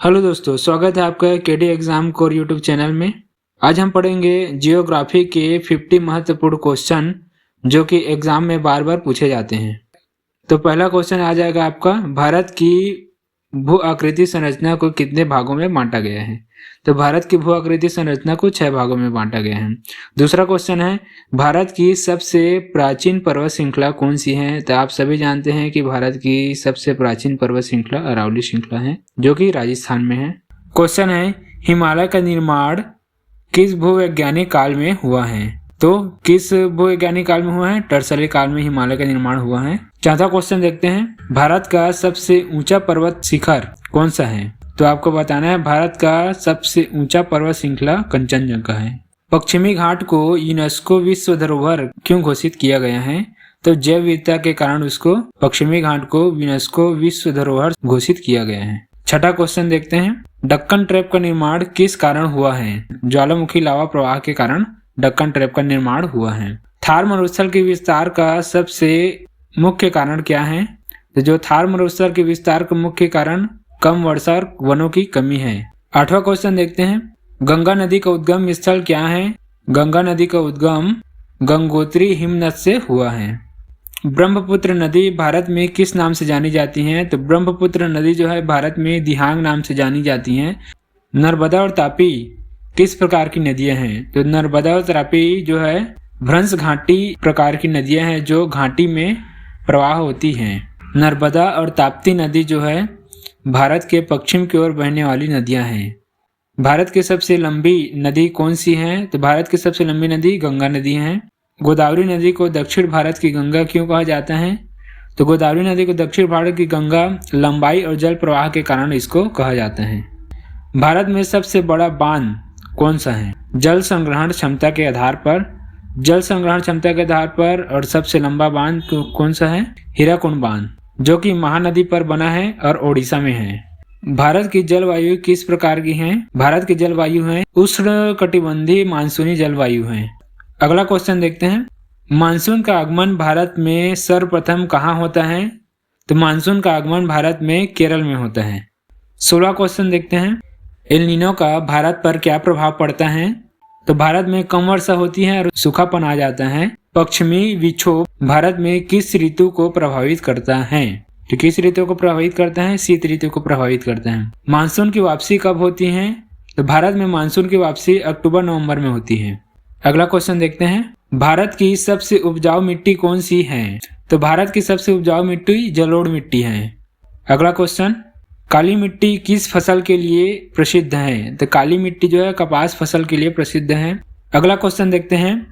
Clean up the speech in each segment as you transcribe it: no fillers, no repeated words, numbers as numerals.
Hello दोस्तों, स्वागत है आपका KD exam core YouTube channel में। आज हम पढ़ेंगे जियोग्राफी के 50 महत्वपूर्ण क्वेश्चन जो कि एग्जाम में बार बार पूछे जाते हैं। तो पहला क्वेश्चन आ जाएगा आपका, भारत की भू आकृति संरचना को कितने भागों में बांटा गया है। तो भारत की भू आकृति संरचना को 6 भागों में बांटा गया है। दूसरा क्वेश्चन है, भारत की सबसे प्राचीन पर्वत श्रृंखला कौन सी है। तो आप सभी जानते हैं कि भारत की सबसे प्राचीन पर्वत श्रृंखला अरावली श्रृंखला है जो कि राजस्थान में है। क्वेश्चन है, हिमालय का निर्माण किस भूवैज्ञानिक काल में हुआ है। तो किस भूवैज्ञानिक काल में हुआ है, टर्सरी काल में हिमालय का निर्माण हुआ है। चौथा क्वेश्चन देखते हैं, भारत का सबसे ऊंचा पर्वत शिखर कौन सा है। तो आपको बताना है भारत का सबसे ऊंचा पर्वत श्रृंखला कंचनजंगा है। पश्चिमी घाट को यूनेस्को विश्व धरोहर क्यों घोषित किया गया है। तो जैव विविधता के कारण उसको पश्चिमी घाट को यूनेस्को विश्व धरोहर घोषित किया गया है। छठा क्वेश्चन देखते हैं, दक्कन ट्रैप का निर्माण किस कारण हुआ है। ज्वालामुखी लावा प्रवाह के कारण दक्कन ट्रैप का निर्माण हुआ है। थार मरुस्थल के विस्तार का सबसे मुख्य कारण क्या है। तो जो थार मरुस्थल के विस्तार का मुख्य कारण कम वर्षा और वनों की कमी है। आठवां क्वेश्चन देखते हैं, गंगा नदी का उद्गम स्थल क्या है। गंगा नदी का उद्गम गंगोत्री हिमनद से हुआ है। ब्रह्मपुत्र नदी भारत में किस नाम से जानी जाती है। तो ब्रह्मपुत्र नदी जो है भारत में दिहांग नाम से जानी जाती है। नर्मदा और तापी किस प्रकार की नदियां हैं। तो नर्मदा और तापी जो है भ्रंश घाटी प्रकार की नदियां हैं जो घाटी में प्रवाह होती हैं। नर्मदा और ताप्ती नदी जो है भारत के पश्चिम की ओर बहने वाली नदियां हैं। भारत की सबसे लंबी नदी कौन सी है। तो भारत की सबसे लंबी नदी गंगा नदी है। गोदावरी नदी को दक्षिण भारत की गंगा क्यों कहा जाता है। तो गोदावरी नदी को दक्षिण भारत की गंगा लंबाई और जल प्रवाह के कारण इसको कहा जाता है। भारत में सबसे बड़ा बांध कौन सा है। जल संग्रहण क्षमता के आधार पर और सबसे लंबा बांध कौन सा है, हीराकुंड बांध जो कि महानदी पर बना है और ओडिशा में है। भारत की जलवायु किस प्रकार की है। भारत की जलवायु है उष्ण कटिबंधीय मानसूनी जलवायु है। अगला क्वेश्चन देखते हैं, मानसून का आगमन भारत में सर्वप्रथम कहाँ होता है। तो मानसून का आगमन भारत में केरल में होता है। 16वां क्वेश्चन देखते हैं, एल नीनो का भारत पर क्या प्रभाव पड़ता है। तो भारत में कम वर्षा होती है और सूखापन आ जाता है। पश्चिमी विक्षोभ भारत में किस ऋतु को प्रभावित करता है। तो किस ऋतु को प्रभावित करता है, शीत ऋतु को प्रभावित करता है। मानसून की वापसी कब होती है। तो भारत में मानसून की वापसी अक्टूबर नवंबर में होती है। अगला क्वेश्चन देखते हैं, भारत की सबसे उपजाऊ मिट्टी कौन सी है। तो भारत की सबसे उपजाऊ मिट्टी जलोढ़ मिट्टी है। अगला क्वेश्चन, काली मिट्टी किस फसल के लिए प्रसिद्ध है। तो काली मिट्टी जो है कपास फसल के लिए प्रसिद्ध है। अगला क्वेश्चन देखते हैं,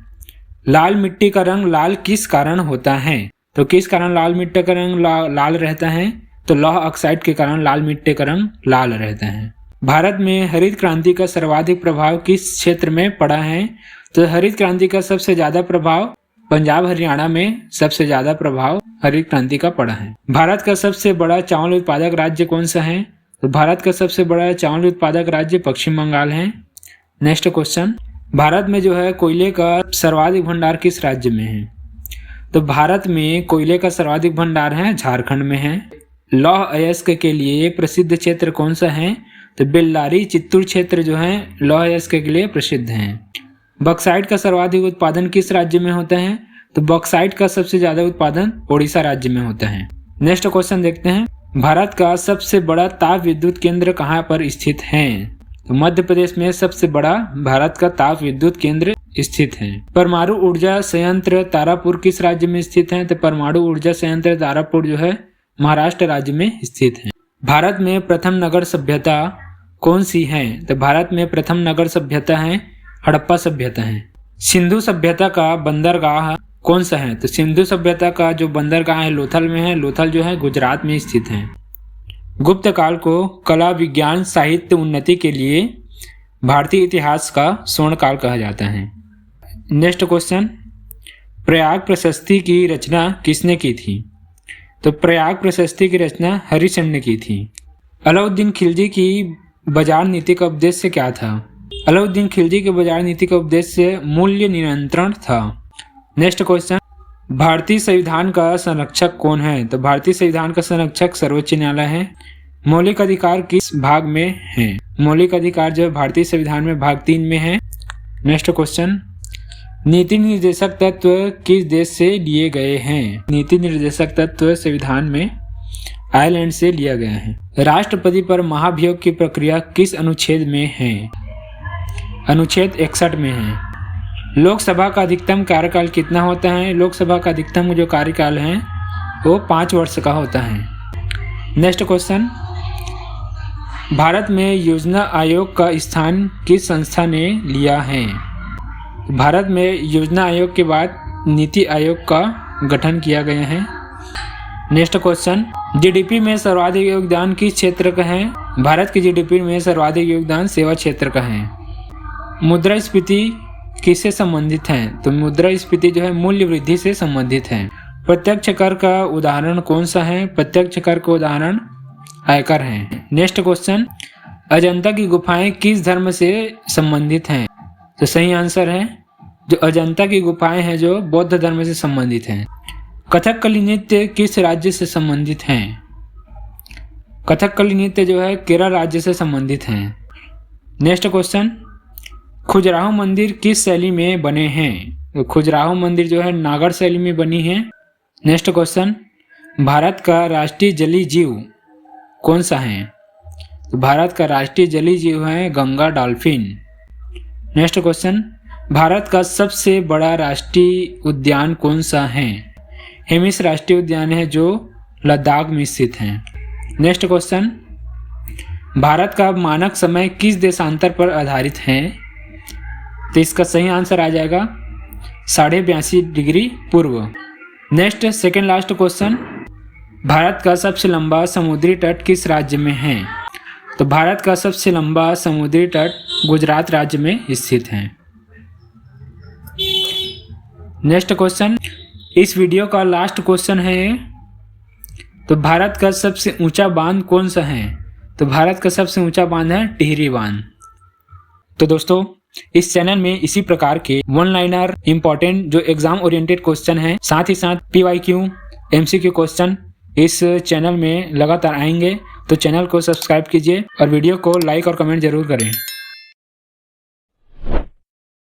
लाल मिट्टी का रंग लाल किस कारण होता है। तो किस कारण लाल मिट्टी का रंग लाल रहता है। तो लौह ऑक्साइड के कारण लाल मिट्टी का रंग लाल रहता है। भारत में हरित क्रांति का सर्वाधिक प्रभाव किस क्षेत्र में पड़ा है। तो हरित क्रांति का सबसे ज्यादा प्रभाव पंजाब हरियाणा में सबसे ज्यादा प्रभाव हरित क्रांति का पड़ा है। भारत का सबसे बड़ा चावल उत्पादक राज्य कौन सा है। तो भारत का सबसे बड़ा चावल उत्पादक राज्य पश्चिम बंगाल है। नेक्स्ट क्वेश्चन, भारत में जो है कोयले का सर्वाधिक भंडार किस राज्य में है। तो भारत में कोयले का सर्वाधिक भंडार है झारखंड में है। लौह अयस्क के लिए प्रसिद्ध क्षेत्र कौन सा है। तो बेल्लारी चित्तूर क्षेत्र जो है लौह अयस्क के लिए प्रसिद्ध है। बॉक्साइट का सर्वाधिक उत्पादन किस राज्य में होता है। तो बॉक्साइट का सबसे ज्यादा उत्पादन ओडिशा राज्य में होता है। नेक्स्ट क्वेश्चन देखते हैं, भारत का सबसे बड़ा ताप विद्युत केंद्र कहाँ पर स्थित है। तो मध्य प्रदेश में सबसे बड़ा भारत का ताप विद्युत केंद्र स्थित है। परमाणु ऊर्जा संयंत्र तारापुर किस राज्य में स्थित है। तो परमाणु ऊर्जा संयंत्र तारापुर जो है महाराष्ट्र राज्य में स्थित है। भारत में प्रथम नगर सभ्यता कौन सी है। तो भारत में प्रथम नगर सभ्यता है हड़प्पा सभ्यता है। सिंधु सभ्यता का बंदरगाह कौन सा है। तो सिंधु सभ्यता का जो बंदरगाह है लोथल में है। लोथल जो है गुजरात में स्थित है। गुप्त काल को कला विज्ञान साहित्य उन्नति के लिए भारतीय इतिहास का स्वर्ण काल कहा जाता है। नेक्स्ट क्वेश्चन, प्रयाग प्रशस्ति की रचना किसने की थी। तो प्रयाग प्रशस्ति की रचना हरिशन ने की थी। अलाउद्दीन खिलजी की बाजार नीति का उद्देश्य क्या था। अलाउद्दीन खिलजी के बाजार नीति का उद्देश्य मूल्य नियंत्रण था। नेक्स्ट क्वेश्चन, भारतीय संविधान का संरक्षक कौन है। तो भारतीय संविधान का संरक्षक सर्वोच्च न्यायालय है। मौलिक अधिकार किस भाग में हैं? मौलिक अधिकार जो है भारतीय संविधान में भाग 3 में है। नेक्स्ट क्वेश्चन, नीति निर्देशक तत्व किस देश से लिए गए हैं? नीति निर्देशक तत्व संविधान में आयरलैंड से लिया गया है। राष्ट्रपति पर महाभियोग की प्रक्रिया किस अनुच्छेद में है? अनुच्छेद 61 में है। लोकसभा का अधिकतम कार्यकाल कितना होता है? लोकसभा का अधिकतम जो कार्यकाल है वो 5 वर्ष का होता है। नेक्स्ट क्वेश्चन, भारत में योजना आयोग का स्थान किस संस्था ने लिया है? भारत में योजना आयोग के बाद नीति आयोग का गठन किया गया है। नेक्स्ट क्वेश्चन, जीडीपी में सर्वाधिक योगदान किस क्षेत्र का है? भारत की जीडीपी में सर्वाधिक योगदान सेवा क्षेत्र का है। मुद्रास्फीति किससे संबंधित है? तो मुद्रास्फीति जो है मूल्य वृद्धि से संबंधित है। प्रत्यक्ष कर का उदाहरण कौन सा है? प्रत्यक्ष कर का उदाहरण आयकर है। नेक्स्ट क्वेश्चन, अजंता की गुफाएं किस धर्म से संबंधित हैं? तो सही आंसर है जो अजंता की गुफाएं हैं जो बौद्ध धर्म से संबंधित हैं। कथकली नृत्य किस राज्य से संबंधित हैं? कथकली नृत्य जो है केरल राज्य से संबंधित हैं। नेक्स्ट क्वेश्चन, खजुराहो मंदिर किस शैली में बने हैं? तो खजुराहो मंदिर जो है नागर शैली में बनी है। नेक्स्ट क्वेश्चन, भारत का राष्ट्रीय जलीय जीव कौन सा है? तो भारत का राष्ट्रीय जलीय जीव है Ganga dolphin. Next question, Bharat का सबसे बड़ा राष्ट्रीय उद्यान कौन सा है? हेमिस राष्ट्रीय उद्यान है जो लद्दाख में स्थित है। नेक्स्ट क्वेश्चन, भारत का मानक समय किस देशांतर पर आधारित है? तो इसका सही आंसर आ जाएगा 82.5 डिग्री पूर्व। Next second last question, Bharat का सबसे लंबा समुद्री तट किस राज्य में है? तो भारत का सबसे लंबा समुद्री तट गुजरात राज्य में स्थित है। नेक्स्ट क्वेश्चन, इस वीडियो का लास्ट क्वेश्चन है, तो भारत का सबसे ऊंचा बांध कौन सा है? तो भारत का सबसे ऊंचा बांध है टिहरी बांध। तो दोस्तों, इस चैनल में इसी प्रकार के वन लाइनर इंपॉर्टेंट जो एग्जाम ओरिएंटेड क्वेश्चन है, साथ ही साथ PYQ MCQ क्वेश्चन इस चैनल में लगातार आएंगे। तो चैनल को सब्सक्राइब कीजिए और वीडियो को लाइक और कमेंट जरूर करें।